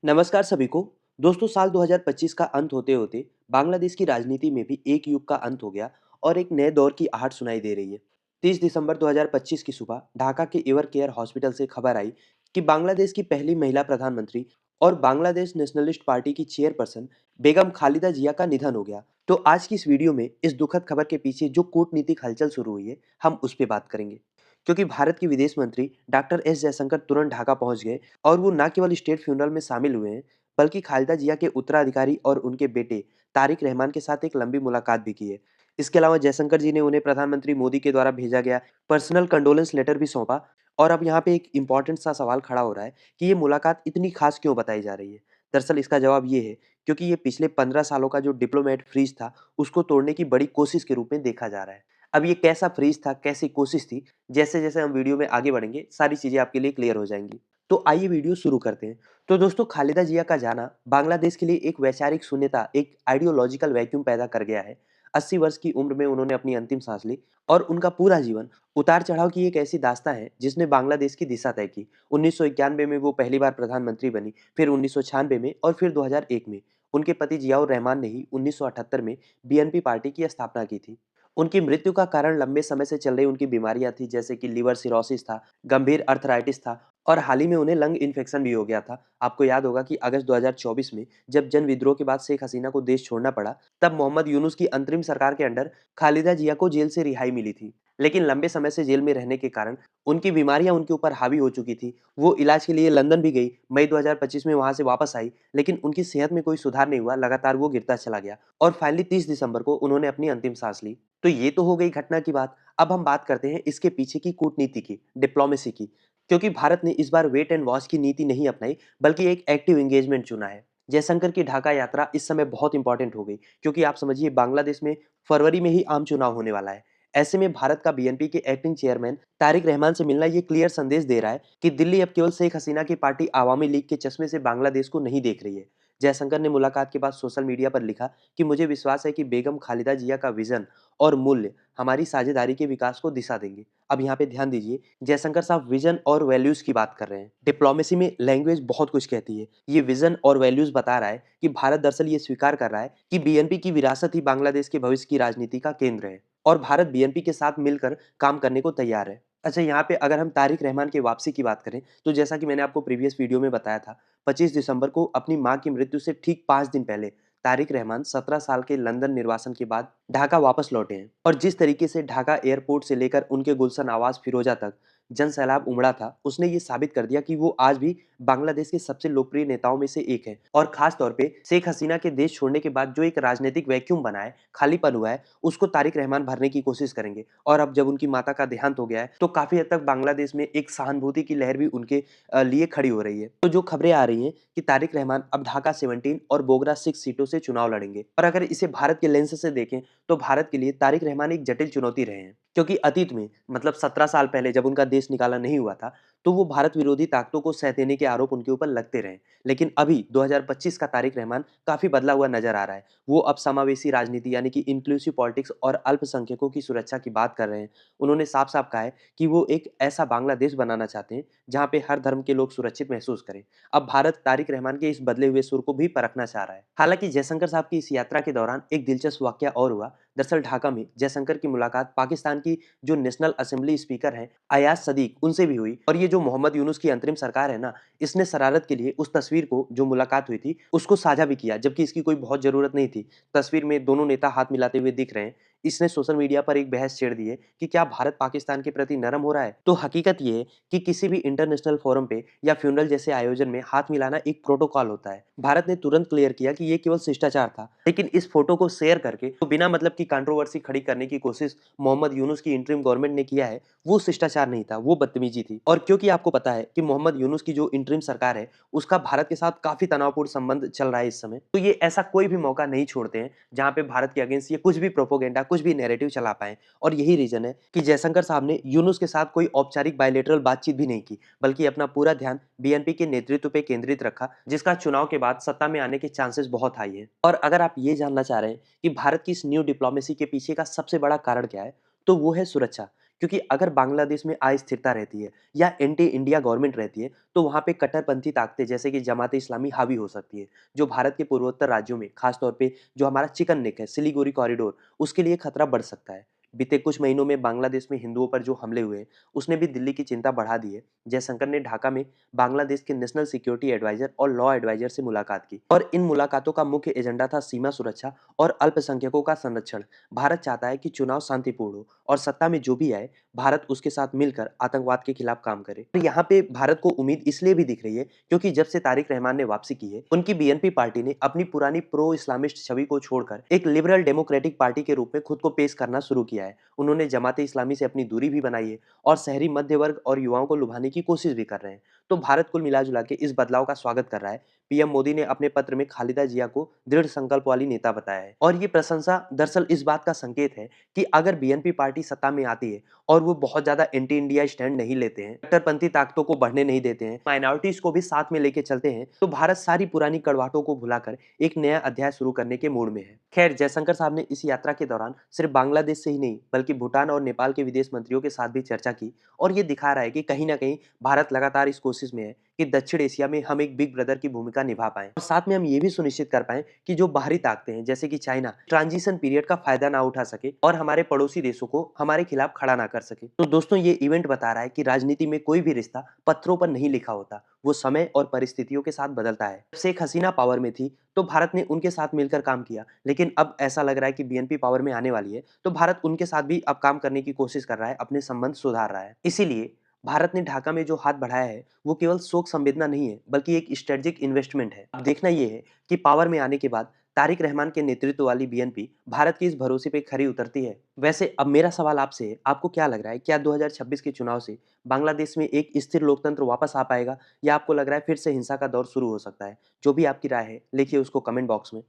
नमस्कार सभी को। दोस्तों, साल 2025 का अंत होते होते बांग्लादेश की राजनीति में भी एक युग का अंत हो गया और एक नए दौर की आहट सुनाई दे रही है। 30 दिसंबर 2025 की सुबह ढाका के एवर केयर हॉस्पिटल से खबर आई कि बांग्लादेश की पहली महिला प्रधानमंत्री और बांग्लादेश नेशनलिस्ट पार्टी की चेयरपर्सन बेगम खालिदा जिया का निधन हो गया। तो आज की इस वीडियो में इस दुखद खबर के पीछे जो कूटनीतिक हलचल शुरू हुई है, हम उस पर बात करेंगे। क्योंकि भारत के विदेश मंत्री डॉक्टर एस जयशंकर तुरंत ढाका पहुंच गए और वो न केवल स्टेट फ्यूनरल में शामिल हुए हैं, बल्कि खालिदा जिया के उत्तराधिकारी और उनके बेटे तारिक रहमान के साथ एक लंबी मुलाकात भी की है। इसके अलावा जयशंकर जी ने उन्हें प्रधानमंत्री मोदी के द्वारा भेजा गया पर्सनल कंडोलेंस लेटर भी सौंपा। और अब यहाँ पे एक इम्पॉर्टेंट सा सवाल खड़ा हो रहा है कि ये मुलाकात इतनी खास क्यों बताई जा रही है। दरअसल इसका जवाब ये है, क्योंकि ये पिछले 15 सालों का जो डिप्लोमेट फ्रीज था, उसको तोड़ने की बड़ी कोशिश के रूप में देखा जा रहा है। अब ये कैसा फ्रीज था, कैसी कोशिश थी, जैसे-जैसे हम वीडियो में आगे बढ़ेंगे, सारी चीज़ें आपके लिए क्लियर हो जाएँगी। तो आइए वीडियो शुरू करते हैं। तो दोस्तों, खालिदा जिया का जाना बांग्लादेश के लिए एक वैचारिक शून्यता, एक आइडियोलॉजिकल वैक्यूम पैदा कर गया है। 80 वर्ष की उम्र में उन्होंने अपनी अंतिम सांस ली और उनका पूरा जीवन उतार-चढ़ाव की एक ऐसी दास्तां है जिसने बांग्लादेश की दिशा तय की। 1991 में वो पहली बार प्रधानमंत्री बनी, फिर 1996 में और फिर 2001 में। उनके पति जियाउर रहमान ने ही 1978 में बीएनपी पार्टी की स्थापना की थी। उनकी मृत्यु का कारण लंबे समय से चल रही उनकी बीमारियां थी, जैसे कि लिवर सिरोसिस था, गंभीर अर्थराइटिस था और हाल ही में उन्हें लंग इन्फेक्शन भी हो गया था। आपको याद होगा कि अगस्त 2024 में जब जन विद्रोह के बाद शेख हसीना को देश छोड़ना पड़ा, तब मोहम्मद यूनुस की अंतरिम सरकार के अंडर खालिदा जिया को जेल से रिहाई मिली थी। लेकिन लंबे समय से जेल में रहने के कारण उनकी बीमारियां उनके ऊपर हावी हो चुकी थी। वो इलाज के लिए लंदन भी गई, मई 2025 में वहां से वापस आई, लेकिन उनकी सेहत में कोई सुधार नहीं हुआ, लगातार वो गिरता चला गया और फाइनली 30 दिसंबर को उन्होंने अपनी अंतिम सांस ली। तो ये तो हो गई घटना की बात। अब हम बात करते हैं इसके पीछे की कूटनीति की, डिप्लोमेसी की। क्योंकि भारत ने इस बार वेट एंड वॉच की नीति नहीं अपनाई, बल्कि एक एक्टिव एंगेजमेंट चुना है। जयशंकर की ढाका यात्रा इस समय बहुत इंपॉर्टेंट हो गई, क्योंकि आप समझिए बांग्लादेश में फरवरी में ही आम चुनाव होने वाला है। ऐसे में भारत का बीएनपी के एक्टिंग चेयरमैन तारिक रहमान से मिलना ये क्लियर संदेश दे रहा है कि दिल्ली अब केवल शेख हसीना की पार्टी आवामी लीग के चश्मे से बांग्लादेश को नहीं देख रही है। जयशंकर ने मुलाकात के बाद सोशल मीडिया पर लिखा कि मुझे विश्वास है कि बेगम खालिदा जिया का विजन और मूल्य हमारी साझेदारी के विकास को दिशा देंगे। अब यहाँ पे ध्यान दीजिए, जयशंकर साहब विजन और वैल्यूज की बात कर रहे हैं। डिप्लोमेसी में लैंग्वेज बहुत कुछ कहती है। ये विजन और वैल्यूज बता रहा है कि भारत दरअसल ये स्वीकार कर रहा है कि बीएनपी की विरासत ही बांग्लादेश के भविष्य की राजनीति का केंद्र है और भारत बीएनपी के साथ मिलकर काम करने को तैयार है। अच्छा, यहाँ पे अगर हम तारिक रहमान की वापसी की बात करें, तो जैसा कि मैंने आपको प्रीवियस वीडियो में बताया था, 25 दिसंबर को अपनी मां की मृत्यु से ठीक 5 दिन पहले तारिक रहमान 17 साल के लंदन निर्वासन के बाद ढाका वापस लौटे हैं। और जिस तरीके से ढाका एयरपोर्ट से लेकर उनके गुलशन आवास फिरोजा तक जन सैलाब उमड़ा था, उसने ये साबित कर दिया कि वो आज भी बांग्लादेश के सबसे लोकप्रिय नेताओं में से एक है। और खास तौर पे शेख हसीना के देश छोड़ने के बाद जो एक राजनीतिक वैक्यूम बना है, खालीपन हुआ है, उसको तारिक रहमान भरने की कोशिश करेंगे। और अब जब उनकी माता का देहांत हो गया है, तो काफी हद तक बांग्लादेश में एक सहानुभूति की लहर भी उनके लिए खड़ी हो रही है। तो जो खबरें आ रही हैं कि तारिक रहमान अब ढाका 17 और बोगरा 6 सीटों से चुनाव लड़ेंगे। और अगर इसे भारत के लेंस से देखें, तो भारत के लिए तारिक रहमान एक जटिल चुनौती रहे हैं, क्योंकि अतीत में मतलब 17 साल पहले जब उनका देश निकाला नहीं हुआ था, तो वो भारत विरोधी ताकतों को सह देने के आरोप उनके ऊपर लगते रहे। लेकिन अभी 2025 का तारिक रहमान काफी बदला हुआ नजर आ रहा है। वो अब समावेशी राजनीति यानी कि इंक्लूसिव पॉलिटिक्स और अल्पसंख्यकों की सुरक्षा की बात कर रहे हैं। उन्होंने साफ-साफ कहा है कि वो एक ऐसा बांग्लादेश बनाना चाहते हैं जहां पे हर धर्म के लोग सुरक्षित महसूस करें। अब भारत तारिक रहमान के इस बदले हुए सुर को भी परखना चाह रहा है। हालांकि जयशंकर साहब की इस यात्रा के दौरान एक दिलचस्प वाकया और हुआ। दरअसल ढाका में जयशंकर की मुलाकात पाकिस्तान की जो नेशनल असेंबली स्पीकर हैं अयाज सदीक, उनसे भी हुई। और ये जो मोहम्मद यूनुस की अंतरिम सरकार है ना, इसने शरारत के लिए उस तस्वीर को, जो मुलाकात हुई थी, उसको साझा भी किया, जबकि इसकी कोई बहुत जरूरत नहीं थी। तस्वीर में दोनों नेता हाथ मिलाते हुए दिख रहे हैं। इसने सोशल मीडिया पर एक बहस छेड़ दी है कि क्या भारत पाकिस्तान के प्रति नरम हो रहा है। तो हकीकत ये है कि किसी भी इंटरनेशनल फोरम पे या फ्यूनरल जैसे आयोजन में हाथ मिलाना एक प्रोटोकॉल होता है। भारत ने तुरंत क्लियर किया कि ये केवल शिष्टाचार था, लेकिन इस फोटो को शेयर करके तो बिना मतलब की कंट्रोवर्सी खड़ी करने की कोशिश मोहम्मद यूनुस की इंटरिम गवर्नमेंट ने किया है, वो शिष्टाचार नहीं था, वो बदतमीजी थी। और क्योंकि आपको पता है कि मोहम्मद यूनुस की जो इंटरिम सरकार है, उसका भारत के साथ काफी तनावपूर्ण संबंध चल रहा है इस समय, तो ये ऐसा कोई भी मौका नहीं छोड़ते हैं जहां पे भारत के अगेंस्ट ये कुछ भी प्रोपोगेंडा, कुछ भी नैरेटिव चला पाए। और यही रीजन है कि जयशंकर साहब ने यूनुस के साथ कोई औपचारिक बायलैटरल बातचीत भी नहीं की, बल्कि अपना पूरा ध्यान बीएनपी के नेतृत्व पे केंद्रित रखा, जिसका चुनाव के बाद सत्ता में आने के चांसेस बहुत हाई है। और अगर आप ये जानना चाह रहे हैं कि भारत की इस न्यू डिप्लोमेसी के पीछे का सबसे बड़ा कारण क्या है, तो वो है सुरक्षा। क्योंकि अगर बांग्लादेश में अस्थिरता रहती है या एंटी इंडिया गवर्नमेंट रहती है, तो वहाँ पे कट्टरपंथी ताकतें जैसे कि जमात-ए-इस्लामी हावी हो सकती है, जो भारत के पूर्वोत्तर राज्यों में, खास तौर पे जो हमारा चिकन नेक है, सिलीगुड़ी कॉरिडोर, उसके लिए खतरा बढ़ सकता है। बीते कुछ महीनों में बांग्लादेश में हिंदुओं पर जो हमले हुए हैं, उसने भी दिल्ली की चिंता बढ़ा दी है। जयशंकर ने ढाका में बांग्लादेश के नेशनल सिक्योरिटी एडवाइजर और लॉ एडवाइजर से मुलाकात की और इन मुलाकातों का मुख्य एजेंडा था सीमा सुरक्षा और अल्पसंख्यकों का संरक्षण। भारत चाहता है कि चुनाव शांतिपूर्ण हो और सत्ता में जो भी आए, भारत उसके साथ मिलकर आतंकवाद के खिलाफ काम करे। और यहाँ पे भारत को उम्मीद इसलिए भी दिख रही है क्योंकि जब से तारिक रहमान ने वापसी की है, उनकी बीएनपी पार्टी ने अपनी पुरानी प्रो इस्लामिस्ट छवि को छोड़कर एक लिबरल डेमोक्रेटिक पार्टी के रूप में खुद को पेश करना शुरू किया है। उन्होंने जमाते इस्लामी से अपनी दूरी भी बनाई है और शहरी मध्य वर्ग और युवाओं को लुभाने की कोशिश भी कर रहे हैं। तो भारत कुल मिला-जुला के इस बदलाव का स्वागत कर रहा है। पीएम मोदी ने अपने पत्र में खालिदा जिया को दृढ़ संकल्प वाली नेता बताया है और ये प्रशंसा दरअसल इस बात का संकेत है कि अगर बीएनपी पार्टी सत्ता में आती है और वो बहुत ज़्यादा एंटी इंडिया स्टैंड नहीं लेते हैं, कट्टरपंथी ताकतों को बढ़ने नहीं देते हैं, माइनॉरिटीज़ को भी साथ में लेके चलते हैं, तो भारत सारी पुरानी कड़वाहटों को भुलाकर एक नया अध्याय शुरू करने के मूड में है। खैर, जयशंकर साहब ने इस यात्रा के दौरान सिर्फ बांग्लादेश से ही नहीं, बल्कि भूटान और नेपाल के विदेश मंत्रियों के साथ भी चर्चा की और ये दिखा रहा है कि कहीं न कहीं भारत लगातार इस कोशिश में है कि दक्षिण एशिया में हम एक बिग ब्रदर की भूमिका निभा पाएँ और साथ में हम ये भी सुनिश्चित कर पाएँ कि जो बाहरी ताकतें हैं, जैसे कि चाइना, ट्रांजिशन पीरियड का फ़ायदा ना उठा सके और हमारे पड़ोसी देशों को हमारे खिलाफ खड़ा ना कर सके। तो दोस्तों, ये इवेंट बता रहा है कि राजनीति में कोई भी रिश्ता पत्थरों पर नहीं लिखा होता, वो समय और परिस्थितियों के साथ बदलता है। जब शेख हसीना पावर में थी, तो भारत ने उनके साथ मिलकर काम किया, लेकिन अब ऐसा लग रहा है कि बीएनपी पावर में आने वाली है, तो भारत उनके साथ भी अब काम करने की कोशिश कर रहा है, अपने संबंध सुधार रहा है। इसीलिए भारत ने ढाका में जो हाथ बढ़ाया है, वो केवल शोक संवेदना नहीं है, बल्कि एक स्ट्रेटेजिक इन्वेस्टमेंट है। अब देखना ये है कि पावर में आने के बाद तारिक रहमान के नेतृत्व वाली बीएनपी भारत के इस भरोसे पे खरी उतरती है। वैसे अब मेरा सवाल आपसे है, आपको क्या लग रहा है, क्या 2026 के चुनाव से बांग्लादेश में एक स्थिर लोकतंत्र वापस आ पाएगा या आपको लग रहा है फिर से हिंसा का दौर शुरू हो सकता है? जो भी आपकी राय है, लिखिए उसको कमेंट बॉक्स में।